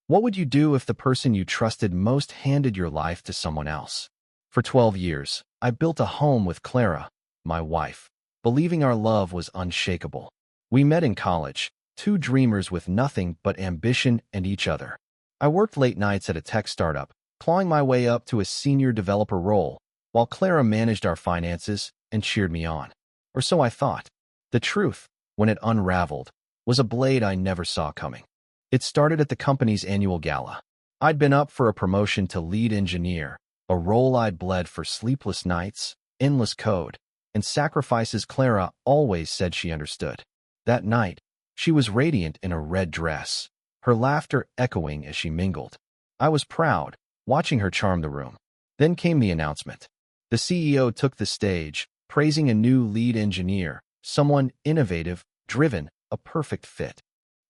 What would you do if the person you trusted most handed your life to someone else? For 12 years, I built a home with Clara, my wife, believing our love was unshakable. We met in college, two dreamers with nothing but ambition and each other. I worked late nights at a tech startup, clawing my way up to a senior developer role, while Clara managed our finances and cheered me on. Or so I thought. The truth, when it unraveled, was a blade I never saw coming. It started at the company's annual gala. I'd been up for a promotion to lead engineer, a role I'd bled for sleepless nights, endless code, and sacrifices Clara always said she understood. That night, she was radiant in a red dress, her laughter echoing as she mingled. I was proud, watching her charm the room. Then came the announcement. The CEO took the stage, praising a new lead engineer, someone innovative, driven, a perfect fit.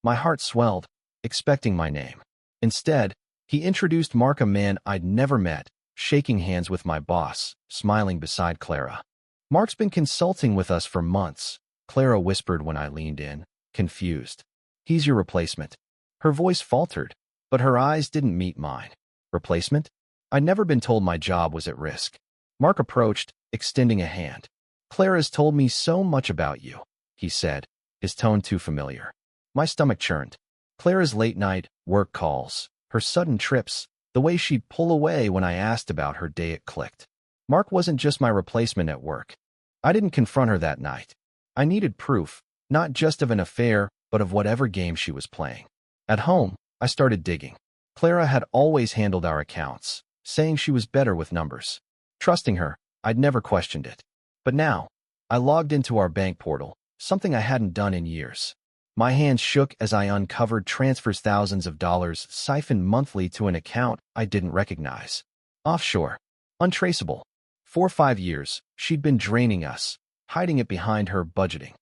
My heart swelled, expecting my name. Instead, he introduced Mark, a man I'd never met, shaking hands with my boss, smiling beside Clara. Mark's been consulting with us for months, Clara whispered when I leaned in, confused. He's your replacement. Her voice faltered, but her eyes didn't meet mine. Replacement? I'd never been told my job was at risk. Mark approached, extending a hand. Clara's told me so much about you, he said, his tone too familiar. My stomach churned. Clara's late-night work calls, her sudden trips, the way she'd pull away when I asked about her day, it clicked. Mark wasn't just my replacement at work. I didn't confront her that night. I needed proof, not just of an affair, but of whatever game she was playing. At home, I started digging. Clara had always handled our accounts, saying she was better with numbers. Trusting her, I'd never questioned it. But now, I logged into our bank portal, something I hadn't done in years. My hands shook as I uncovered transfers, thousands of dollars siphoned monthly to an account I didn't recognize. Offshore. Untraceable. For 5 years, she'd been draining us, hiding it behind her budgeting.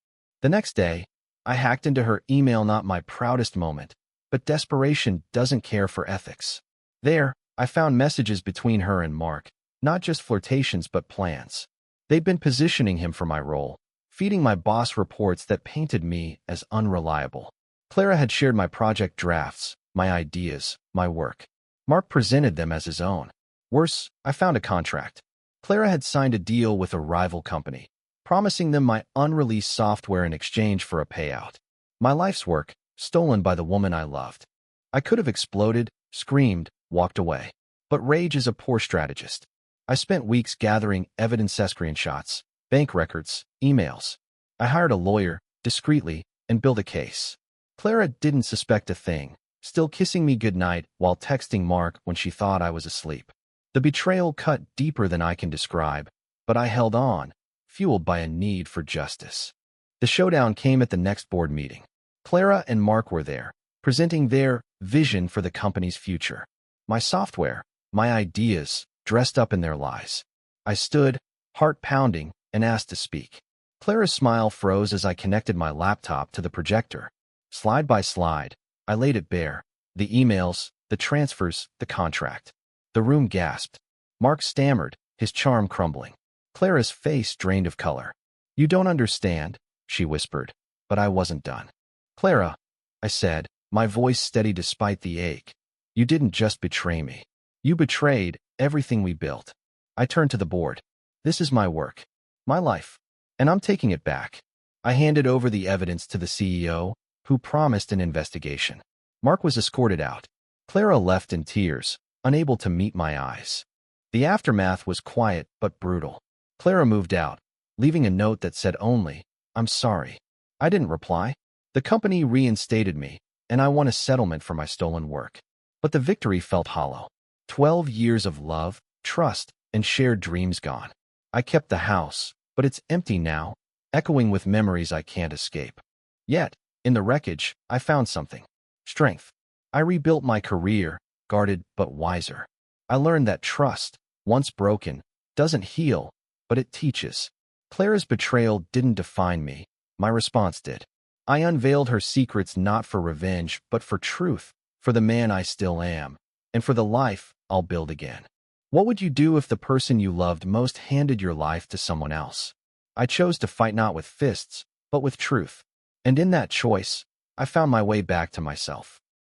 The next day, I hacked into her email, not my proudest moment, but desperation doesn't care for ethics. There, I found messages between her and Mark, not just flirtations but plans. They'd been positioning him for my role, feeding my boss reports that painted me as unreliable. Clara had shared my project drafts, my ideas, my work. Mark presented them as his own. Worse, I found a contract. Clara had signed a deal with a rival company, promising them my unreleased software in exchange for a payout. My life's work, stolen by the woman I loved. I could have exploded, screamed, walked away. But rage is a poor strategist. I spent weeks gathering evidence, screenshots, bank records, emails. I hired a lawyer, discreetly, and built a case. Clara didn't suspect a thing, still kissing me goodnight while texting Mark when she thought I was asleep. The betrayal cut deeper than I can describe, but I held on, fueled by a need for justice. The showdown came at the next board meeting. Clara and Mark were there, presenting their vision for the company's future. My software, my ideas, dressed up in their lies. I stood, heart pounding, and asked to speak. Clara's smile froze as I connected my laptop to the projector. Slide by slide, I laid it bare. The emails, the transfers, the contract. The room gasped. Mark stammered, his charm crumbling. Clara's face drained of color. You don't understand, she whispered, but I wasn't done. Clara, I said, my voice steady despite the ache. You didn't just betray me. You betrayed everything we built. I turned to the board. This is my work, my life, and I'm taking it back. I handed over the evidence to the CEO, who promised an investigation. Mark was escorted out. Clara left in tears, unable to meet my eyes. The aftermath was quiet but brutal. Clara moved out, leaving a note that said only, I'm sorry. I didn't reply. The company reinstated me, and I won a settlement for my stolen work. But the victory felt hollow. 12 years of love, trust, and shared dreams gone. I kept the house, but it's empty now, echoing with memories I can't escape. Yet, in the wreckage, I found something. Strength. I rebuilt my career, guarded but wiser. I learned that trust, once broken, doesn't heal, but it teaches. Clara's betrayal didn't define me. My response did. I unveiled her secrets not for revenge, but for truth, for the man I still am, and for the life I'll build again. What would you do if the person you loved most handed your life to someone else? I chose to fight not with fists, but with truth. And in that choice, I found my way back to myself.